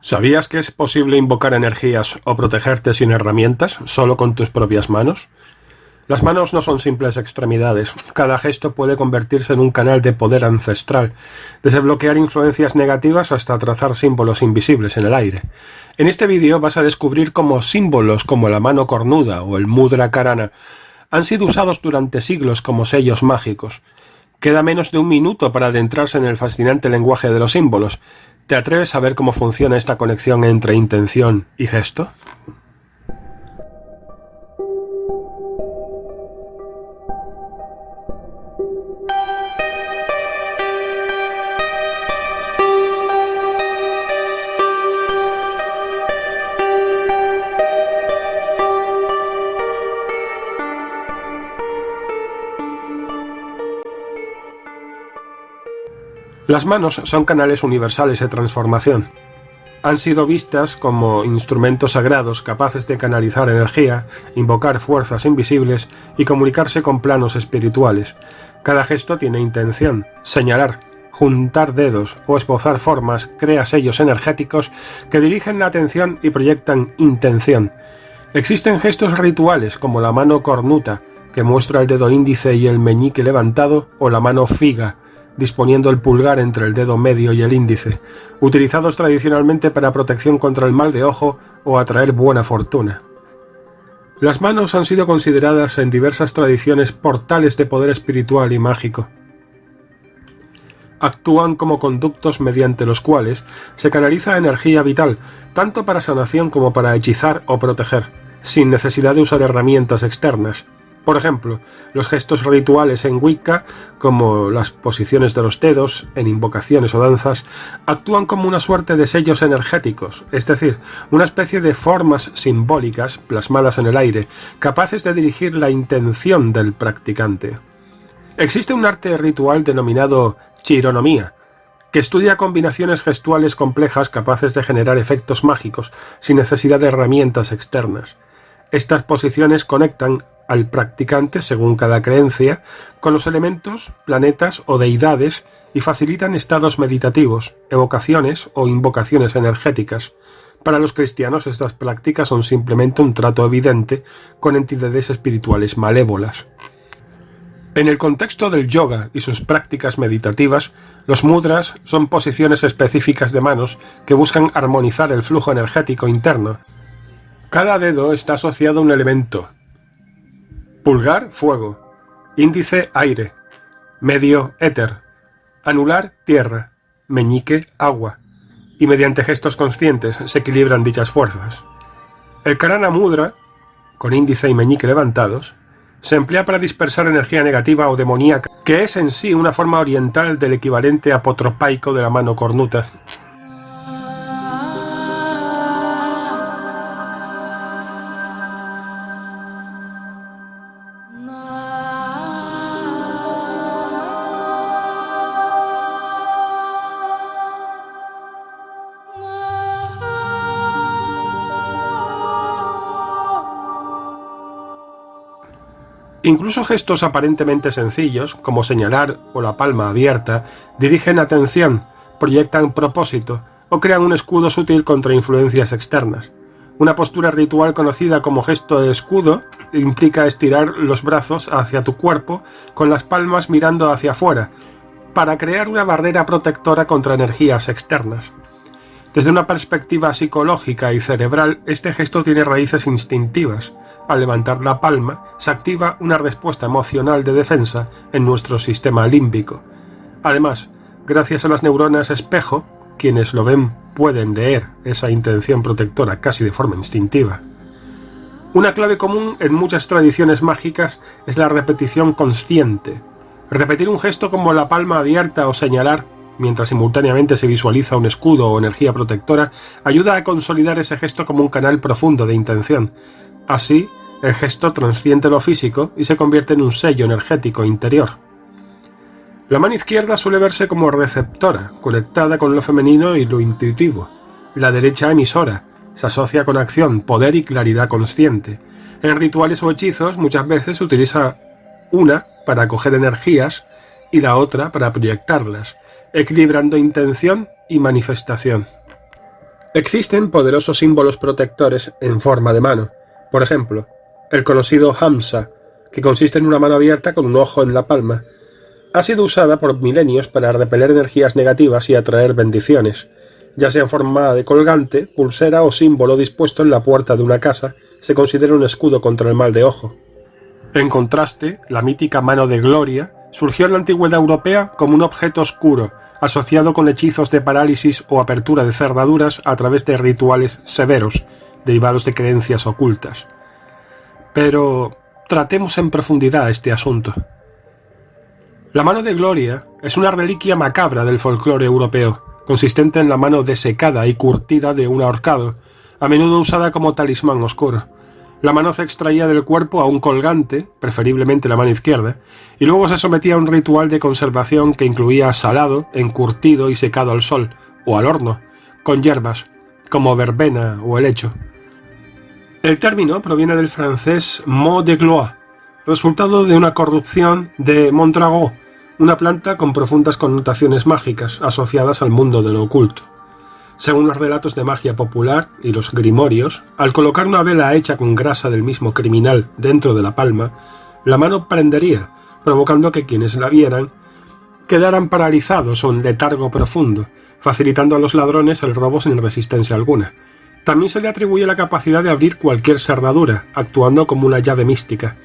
¿Sabías que es posible invocar energías o protegerte sin herramientas, solo con tus propias manos? Las manos no son simples extremidades. Cada gesto puede convertirse en un canal de poder ancestral, desde bloquear influencias negativas hasta trazar símbolos invisibles en el aire. En este vídeo vas a descubrir cómo símbolos como la mano cornuda o el mudra karana han sido usados durante siglos como sellos mágicos. Queda menos de un minuto para adentrarse en el fascinante lenguaje de los símbolos. ¿Te atreves a ver cómo funciona esta conexión entre intención y gesto? Las manos son canales universales de transformación. Han sido vistas como instrumentos sagrados capaces de canalizar energía, invocar fuerzas invisibles y comunicarse con planos espirituales. Cada gesto tiene intención. Señalar, juntar dedos o esbozar formas crea sellos energéticos que dirigen la atención y proyectan intención. Existen gestos rituales como la mano cornuta, que muestra el dedo índice y el meñique levantado, o la mano figa, disponiendo el pulgar entre el dedo medio y el índice, utilizados tradicionalmente para protección contra el mal de ojo o atraer buena fortuna. Las manos han sido consideradas en diversas tradiciones portales de poder espiritual y mágico. Actúan como conductos mediante los cuales se canaliza energía vital, tanto para sanación como para hechizar o proteger, sin necesidad de usar herramientas externas. Por ejemplo, los gestos rituales en Wicca, como las posiciones de los dedos, en invocaciones o danzas, actúan como una suerte de sellos energéticos, es decir, una especie de formas simbólicas plasmadas en el aire, capaces de dirigir la intención del practicante. Existe un arte ritual denominado chironomía, que estudia combinaciones gestuales complejas capaces de generar efectos mágicos sin necesidad de herramientas externas. Estas posiciones conectan al practicante, según cada creencia, con los elementos, planetas o deidades y facilitan estados meditativos, evocaciones o invocaciones energéticas. Para los cristianos estas prácticas son simplemente un trato evidente con entidades espirituales malévolas. En el contexto del yoga y sus prácticas meditativas, los mudras son posiciones específicas de manos que buscan armonizar el flujo energético interno. Cada dedo está asociado a un elemento. Pulgar, fuego. Índice, aire. Medio, éter. Anular, tierra. Meñique, agua. Y mediante gestos conscientes se equilibran dichas fuerzas. El karana mudra, con índice y meñique levantados, se emplea para dispersar energía negativa o demoníaca, que es en sí una forma oriental del equivalente apotropaico de la mano cornuta. Incluso gestos aparentemente sencillos, como señalar o la palma abierta, dirigen atención, proyectan propósito o crean un escudo sutil contra influencias externas. Una postura ritual conocida como gesto de escudo implica estirar los brazos hacia tu cuerpo con las palmas mirando hacia afuera, para crear una barrera protectora contra energías externas. Desde una perspectiva psicológica y cerebral, este gesto tiene raíces instintivas. Al levantar la palma, se activa una respuesta emocional de defensa en nuestro sistema límbico. Además, gracias a las neuronas espejo, quienes lo ven pueden leer esa intención protectora casi de forma instintiva. Una clave común en muchas tradiciones mágicas es la repetición consciente. Repetir un gesto como la palma abierta o señalar, mientras simultáneamente se visualiza un escudo o energía protectora, ayuda a consolidar ese gesto como un canal profundo de intención. Así, el gesto trasciende lo físico y se convierte en un sello energético interior. La mano izquierda suele verse como receptora, conectada con lo femenino y lo intuitivo. La derecha emisora, se asocia con acción, poder y claridad consciente. En rituales o hechizos muchas veces se utiliza una para acoger energías y la otra para proyectarlas, equilibrando intención y manifestación. Existen poderosos símbolos protectores en forma de mano. Por ejemplo, el conocido Hamsa, que consiste en una mano abierta con un ojo en la palma, ha sido usada por milenios para repeler energías negativas y atraer bendiciones, ya sea en forma de colgante, pulsera o símbolo dispuesto en la puerta de una casa. Se considera un escudo contra el mal de ojo. En contraste, la mítica mano de Gloria surgió en la antigüedad europea como un objeto oscuro, asociado con hechizos de parálisis o apertura de cerraduras a través de rituales severos, derivados de creencias ocultas. Pero tratemos en profundidad este asunto. La mano de Gloria es una reliquia macabra del folclore europeo, consistente en la mano desecada y curtida de un ahorcado, a menudo usada como talismán oscuro. La mano se extraía del cuerpo a un colgante, preferiblemente la mano izquierda, y luego se sometía a un ritual de conservación que incluía salado, encurtido y secado al sol, o al horno, con hierbas, como verbena o helecho. El término proviene del francés mot de gloire, resultado de una corrupción de mondragón, una planta con profundas connotaciones mágicas asociadas al mundo de lo oculto. Según los relatos de magia popular y los grimorios, al colocar una vela hecha con grasa del mismo criminal dentro de la palma, la mano prendería, provocando que quienes la vieran quedaran paralizados o en letargo profundo, facilitando a los ladrones el robo sin resistencia alguna. También se le atribuye la capacidad de abrir cualquier cerradura, actuando como una llave mística.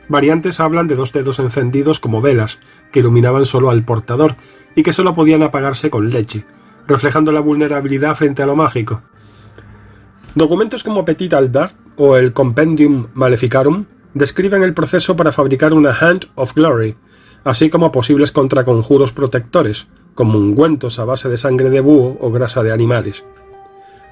Variantes hablan de 2 dedos encendidos como velas, que iluminaban solo al portador y que solo podían apagarse con leche, reflejando la vulnerabilidad frente a lo mágico. Documentos como Petit Albert o el Compendium Maleficarum describen el proceso para fabricar una Hand of Glory, así como posibles contraconjuros protectores, como ungüentos a base de sangre de búho o grasa de animales.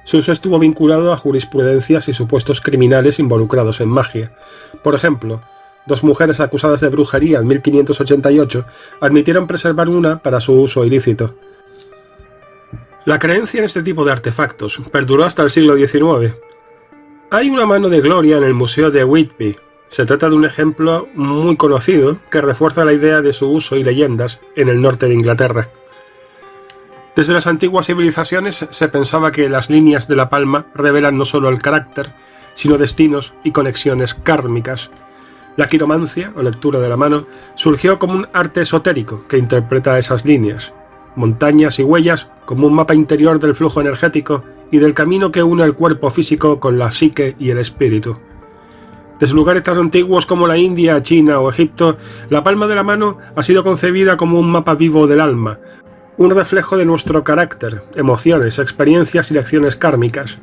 Su uso estuvo vinculado a jurisprudencias y supuestos criminales involucrados en magia. Por ejemplo, 2 mujeres acusadas de brujería en 1588 admitieron preservar una para su uso ilícito. La creencia en este tipo de artefactos perduró hasta el siglo XIX. Hay una mano de Gloria en el Museo de Whitby. Se trata de un ejemplo muy conocido que refuerza la idea de su uso y leyendas en el norte de Inglaterra. Desde las antiguas civilizaciones se pensaba que las líneas de la palma revelan no solo el carácter, sino destinos y conexiones kármicas. La quiromancia, o lectura de la mano, surgió como un arte esotérico que interpreta esas líneas, montañas y huellas como un mapa interior del flujo energético y del camino que une el cuerpo físico con la psique y el espíritu. Desde lugares tan antiguos como la India, China o Egipto, la palma de la mano ha sido concebida como un mapa vivo del alma, un reflejo de nuestro carácter, emociones, experiencias y lecciones kármicas.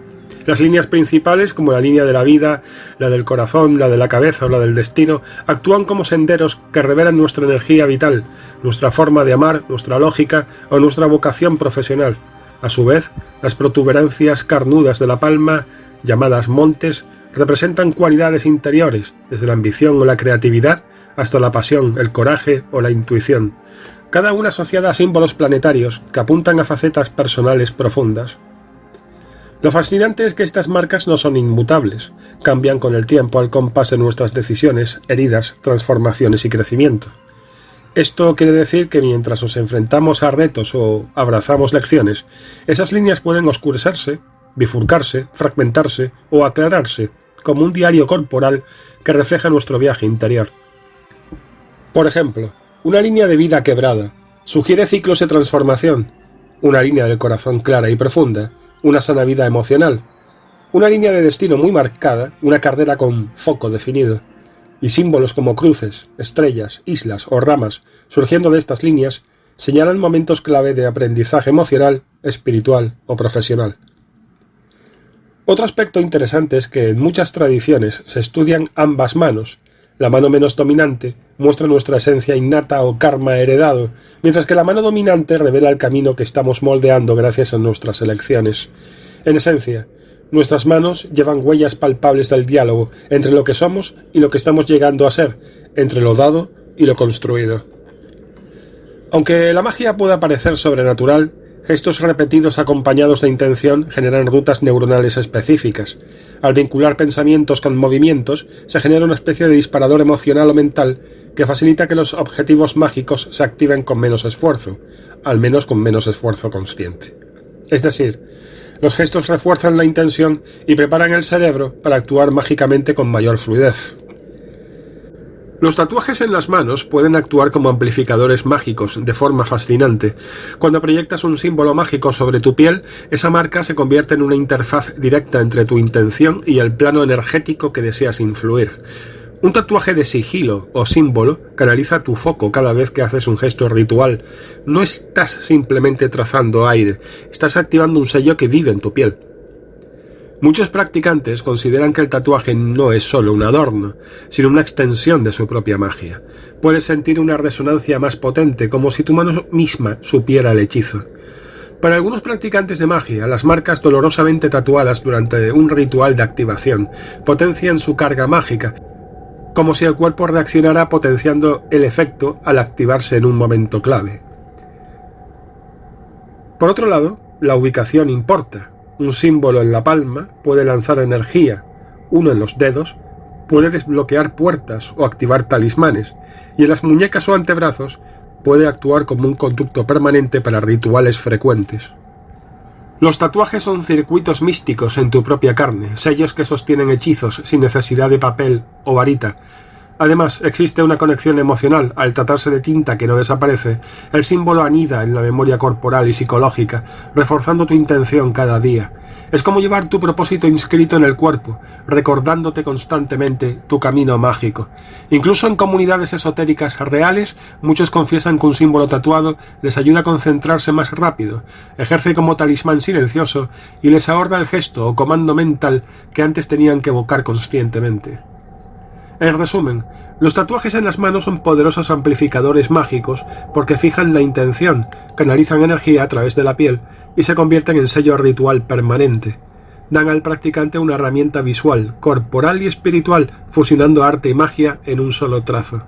Las líneas principales, como la línea de la vida, la del corazón, la de la cabeza o la del destino, actúan como senderos que revelan nuestra energía vital, nuestra forma de amar, nuestra lógica o nuestra vocación profesional. A su vez, las protuberancias carnudas de la palma, llamadas montes, representan cualidades interiores, desde la ambición o la creatividad hasta la pasión, el coraje o la intuición, cada una asociada a símbolos planetarios que apuntan a facetas personales profundas. Lo fascinante es que estas marcas no son inmutables, cambian con el tiempo al compás de nuestras decisiones, heridas, transformaciones y crecimiento. Esto quiere decir que mientras nos enfrentamos a retos o abrazamos lecciones, esas líneas pueden oscurecerse, bifurcarse, fragmentarse o aclararse, como un diario corporal que refleja nuestro viaje interior. Por ejemplo, una línea de vida quebrada sugiere ciclos de transformación, una línea del corazón clara y profunda, una sana vida emocional, una línea de destino muy marcada, una carrera con foco definido, y símbolos como cruces, estrellas, islas o ramas surgiendo de estas líneas señalan momentos clave de aprendizaje emocional, espiritual o profesional. Otro aspecto interesante es que en muchas tradiciones se estudian ambas manos. La mano menos dominante muestra nuestra esencia innata o karma heredado, mientras que la mano dominante revela el camino que estamos moldeando gracias a nuestras elecciones. En esencia, nuestras manos llevan huellas palpables del diálogo entre lo que somos y lo que estamos llegando a ser, entre lo dado y lo construido. Aunque la magia pueda parecer sobrenatural, gestos repetidos acompañados de intención generan rutas neuronales específicas. Al vincular pensamientos con movimientos, se genera una especie de disparador emocional o mental que facilita que los objetivos mágicos se activen con menos esfuerzo, al menos con menos esfuerzo consciente. Es decir, Los gestos refuerzan la intención y preparan el cerebro para actuar mágicamente con mayor fluidez. Los tatuajes en las manos pueden actuar como amplificadores mágicos de forma fascinante. Cuando proyectas un símbolo mágico sobre tu piel, esa marca se convierte en una interfaz directa entre tu intención y el plano energético que deseas influir. Un tatuaje de sigilo o símbolo canaliza tu foco cada vez que haces un gesto ritual. No estás simplemente trazando aire, estás activando un sello que vive en tu piel. Muchos practicantes consideran que el tatuaje no es solo un adorno, sino una extensión de su propia magia. Puedes sentir una resonancia más potente, como si tu mano misma supiera el hechizo. Para algunos practicantes de magia, las marcas dolorosamente tatuadas durante un ritual de activación potencian su carga mágica, como si el cuerpo reaccionara potenciando el efecto al activarse en un momento clave. Por otro lado, la ubicación importa. Un símbolo en la palma puede lanzar energía, uno en los dedos puede desbloquear puertas o activar talismanes, y en las muñecas o antebrazos puede actuar como un conducto permanente para rituales frecuentes. Los tatuajes son circuitos místicos en tu propia carne, sellos que sostienen hechizos sin necesidad de papel o varita. Además, existe una conexión emocional. Al tratarse de tinta que no desaparece, el símbolo anida en la memoria corporal y psicológica, reforzando tu intención cada día. Es como llevar tu propósito inscrito en el cuerpo, recordándote constantemente tu camino mágico. Incluso en comunidades esotéricas reales, muchos confiesan que un símbolo tatuado les ayuda a concentrarse más rápido, ejerce como talismán silencioso y les ahorra el gesto o comando mental que antes tenían que evocar conscientemente. En resumen, los tatuajes en las manos son poderosos amplificadores mágicos porque fijan la intención, canalizan energía a través de la piel y se convierten en sello ritual permanente. Dan al practicante una herramienta visual, corporal y espiritual, fusionando arte y magia en un solo trazo.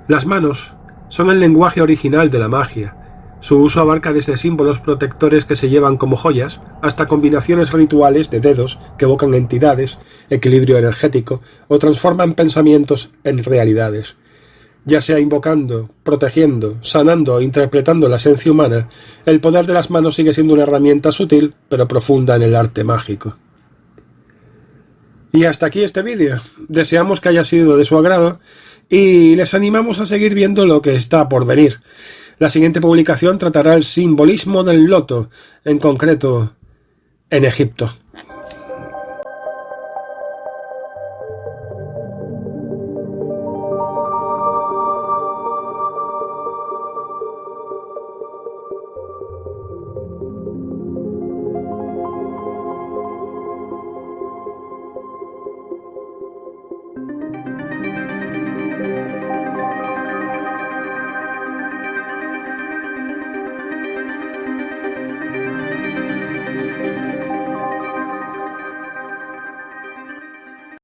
Las manos son el lenguaje original de la magia. Su uso abarca desde símbolos protectores que se llevan como joyas hasta combinaciones rituales de dedos que evocan entidades, equilibrio energético o transforman pensamientos en realidades. Ya sea invocando, protegiendo, sanando o interpretando la esencia humana, el poder de las manos sigue siendo una herramienta sutil pero profunda en el arte mágico. Y hasta aquí este vídeo. Deseamos que haya sido de su agrado y les animamos a seguir viendo lo que está por venir. La siguiente publicación tratará el simbolismo del loto, en concreto en Egipto.